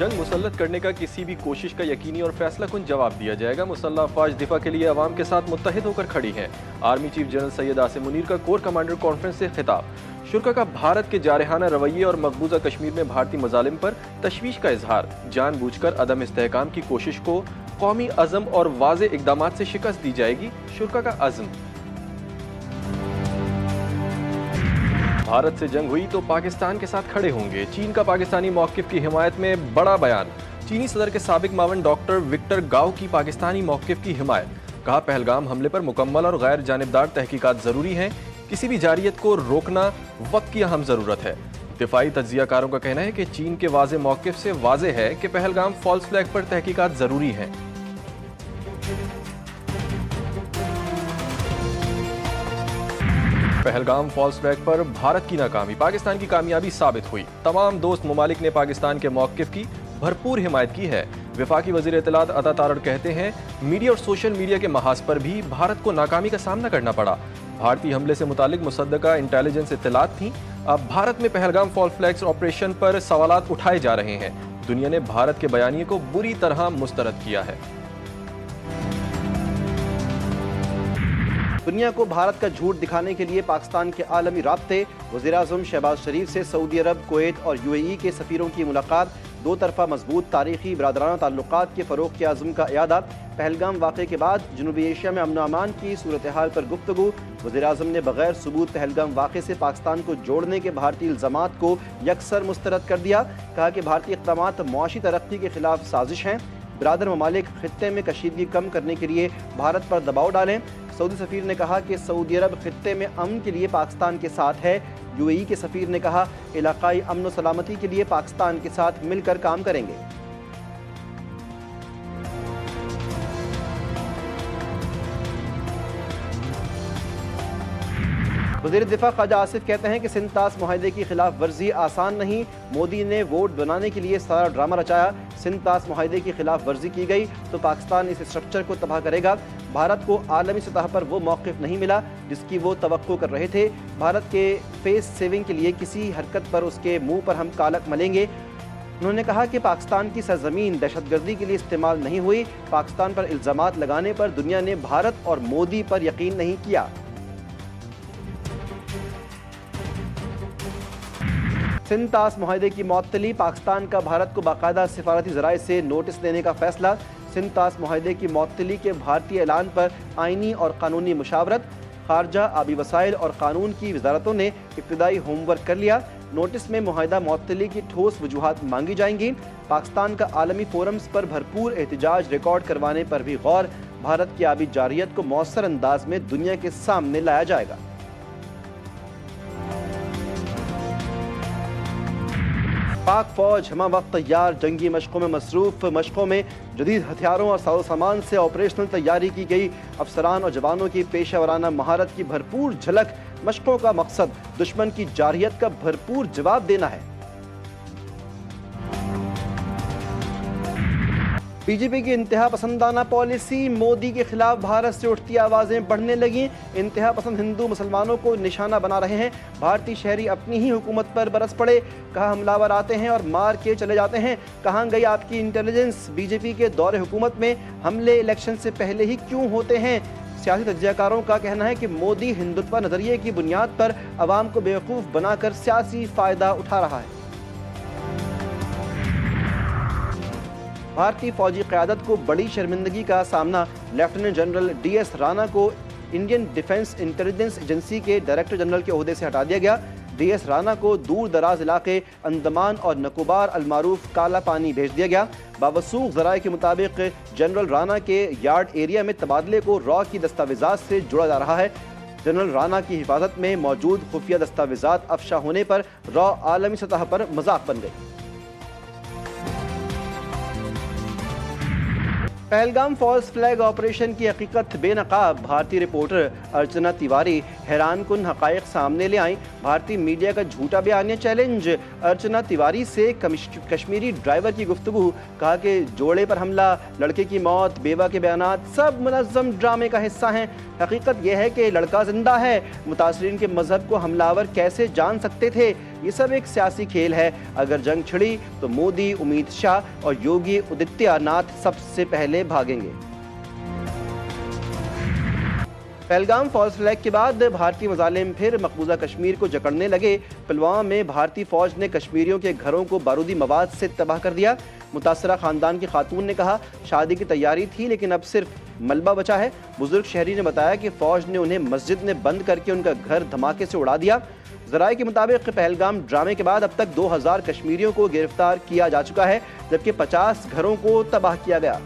जंग मुसल्लत करने का किसी भी कोशिश का यकीनी और फैसला कुन जवाब दिया जाएगा। मुसल्लह अफवाज दिफा के लिए अवाम के साथ मुत्तहिद होकर खड़ी हैं। Army chief general Syed Asim Munir का कोर कमांडर कॉन्फ्रेंस से खिताब। शुरा का भारत के जारहाना रवैये और मकबूजा कश्मीर में भारतीय मजालिम पर तशवीश का इजहार। जानबूझकर अदम इस्तेहकाम की कोशिश को कौमी अज़म और वाज़े इक़दामात से शिकस्त दी जाएगी, शुरा का अज़्म। भारत से जंग हुई तो पाकिस्तान के साथ खड़े होंगे। चीन का पाकिस्तानी मौक़िफ़ की हिमायत में बड़ा बयान। चीनी सदर के साबिक मावन डॉक्टर विक्टर गाओ की पाकिस्तानी मौक़िफ़ की हिमायत। कहा, पहलगाम हमले पर मुकम्मल और गैर जानिबदार तहकीकात ज़रूरी हैं। किसी भी जारियत को रोकना वक्त की अहम ज़रूरत है। दिफाई तज्ज़ियाकारों का कहना है कि चीन के वाज़े मौक़िफ़ से वाज़े है कि पहलगाम फॉल्स फ्लैग पर तहकीकात ज़रूरी हैं। पहलगाम फॉल्स फ्लैग पर भारत की नाकामी पाकिस्तान की कामयाबी साबित हुई। तमाम दोस्त ममालिक ने पाकिस्तान के मौक़िफ़ की भरपूर हिमायत की है। वफाकी वज़ीर इत्तलात अता तारड़ कहते हैं, मीडिया और सोशल मीडिया के महाज पर भी भारत को नाकामी का सामना करना पड़ा। भारतीय हमले से मुतालिक मुसद्दका इंटेलिजेंस इत्तलात थी। अब भारत में पहलगाम फॉल्स फ्लैग ऑपरेशन पर सवालात उठाए जा रहे हैं। दुनिया ने भारत के बयानिए को बुरी तरह मुस्तरद किया है। दुनिया को भारत का झूठ दिखाने के लिए पाकिस्तान के आलमी राब्ते। वज़ीर-ए-आज़म शहबाज शरीफ से सऊदी अरब, कुवैत और UAE के सफ़ीरों की मुलाकात। दो तरफ़ा मजबूत तारीखी बरादराना ताल्लुकात के फ़रोग़ के आज़म का इयादा। पहलगाम वाक़े के बाद जनूबी एशिया में अमन व अमान की सूरत हाल पर गुफ्तगू। वज़ीर-ए-आज़म ने बग़ैर सबूत पहलगाम वाक़े से पाकिस्तान को जोड़ने के भारतीय इल्ज़ामात को यकसर मुस्तरद कर दिया। कहा कि भारतीय इक़दामात मुआशी तरक्की के खिलाफ साजिश हैं। बिरादर ममालिक खित्ते में कशीदगी कम करने के लिए भारत पर दबाव डालें। सऊदी सफ़ीर ने कहा कि सऊदी अरब खित्ते में अमन के लिए पाकिस्तान के साथ है। UAE के सफ़ीर ने कहा, इलाकाई अमन व सलामती के लिए पाकिस्तान के साथ मिलकर काम करेंगे। वज़ीर दिफा ख्वाजा आसिफ कहते हैं कि सिंध तास मुआहदे की खिलाफ वर्जी आसान नहीं। मोदी ने वोट बनाने के लिए सारा ड्रामा रचाया। सिंध तास मुआहदे की खिलाफ वर्जी की गई तो पाकिस्तान इस स्ट्रक्चर को तबाह करेगा। भारत को आलमी सतह पर वो मौक़िफ़ नहीं मिला जिसकी वो तवक्को कर रहे थे। भारत के फेस सेविंग के लिए किसी हरकत पर उसके मुंह पर हम कालक मलेंगे। उन्होंने कहा कि पाकिस्तान की सरजमीन दहशतगर्दी के लिए इस्तेमाल नहीं हुई। पाकिस्तान पर इल्ज़ामात लगाने पर दुनिया ने भारत और मोदी पर यकीन नहीं किया। सिंध तास मुआहदे की मअतली। पाकिस्तान का भारत को बाकायदा सिफारती ज़राए से नोटिस देने का फैसला। सिंध तास मुआहदे की मअतली के भारतीय ऐलान पर आइनी और कानूनी मुशावरत। खारजा, आबी वसाइल और कानून की वजारतों ने इब्तिदाई होमवर्क कर लिया। नोटिस में मुआहदा मअतली की ठोस वजूहात मांगी जाएंगी। पाकिस्तान का आलमी फोरम्स पर भरपूर एहतजाज रिकॉर्ड करवाने पर भी गौर। भारत की आबी जारियत को मौसर अंदाज में दुनिया के सामने लाया जाएगा। पाक फौज हमा वक्त तैयार, जंगी मशकों में मसरूफ। मशकों में जदीद हथियारों और साजो सामान से ऑपरेशनल तैयारी की गई। अफसरान और जवानों की पेशा वराना महारत की भरपूर झलक। मशकों का मकसद दुश्मन की जारहियत का भरपूर जवाब देना है। बीजेपी की इंतहा पसंदाना पॉलिसी। मोदी के खिलाफ भारत से उठती आवाज़ें बढ़ने लगीं। इंतहा पसंद हिंदू मुसलमानों को निशाना बना रहे हैं। भारतीय शहरी अपनी ही हुकूमत पर बरस पड़े। कहा, हमलावर आते हैं और मार के चले जाते हैं। कहाँ गई आपकी इंटेलिजेंस? बीजेपी के दौरे हुकूमत में हमले इलेक्शन से पहले ही क्यों होते हैं? सियासी तज्ज़ियाकारों का कहना है कि मोदी हिंदुत्व नज़रिए की बुनियाद पर अवाम को बेवकूफ़ बनाकर सियासी फ़ायदा उठा रहा है। भारतीय फौजी क़यादत को बड़ी शर्मिंदगी का सामना। लेफ्टिनेंट जनरल DS राणा को इंडियन डिफेंस इंटेलिजेंस एजेंसी के डायरेक्टर जनरल के ओहदे से हटा दिया गया। DS राणा को दूर दराज इलाके अंडमान और निकोबार अलमारूफ काला पानी भेज दिया गया। बावसूख ज़राए के मुताबिक जनरल राणा के यार्ड एरिया में तबादले को रॉ की दस्तावेज़ात से जोड़ा जा रहा है। जनरल राणा की हिफाजत में मौजूद खुफिया दस्तावेज़ात अफशा होने पर रॉ आलमी सतह पर मजाक बन गई। पहलगाम फॉल्स फ्लैग ऑपरेशन की हकीकत बेनकाब। भारतीय रिपोर्टर अर्चना तिवारी हैरान कुन हक़ाइक़ सामने ले आईं। भारतीय मीडिया का झूठा बयानिया चैलेंज। अर्चना तिवारी से कश्मीरी ड्राइवर की गुफ्तगू। कहा कि जोड़े पर हमला, लड़के की मौत, बेवा के बयानात सब मुनज़्ज़म ड्रामे का हिस्सा हैं। हकीकत यह है कि लड़का जिंदा है। मुतासरीन के मजहब को हमलावर कैसे जान सकते थे? یہ سب ایک سیاسی کھیل ہے. اگر جنگ چھڑی تو مودی, امت شاہ اور یوگی آدتیہ ناتھ سب سے پہلے بھاگیں گے. پہلگام فالس فلیگ کے بعد بھارتی مظالم پھر مقبوضہ کشمیر کو جکڑنے لگے. پلوامہ میں بھارتی فوج نے کشمیریوں کے گھروں کو بارودی مواد سے تباہ کر دیا. متاثرہ خاندان کی خاتون نے کہا شادی کی تیاری تھی لیکن اب صرف ملبہ بچا ہے. بزرگ شہری نے بتایا کہ فوج نے انہیں مسجد میں بند کر کے ان کا گھر دھماکے سے اڑا دیا. ذرائع کے مطابق پہلگام ڈرامے کے بعد اب تک 2000 کشمیریوں کو گرفتار کیا جا چکا ہے جبکہ 50 گھروں کو تباہ کیا گیا.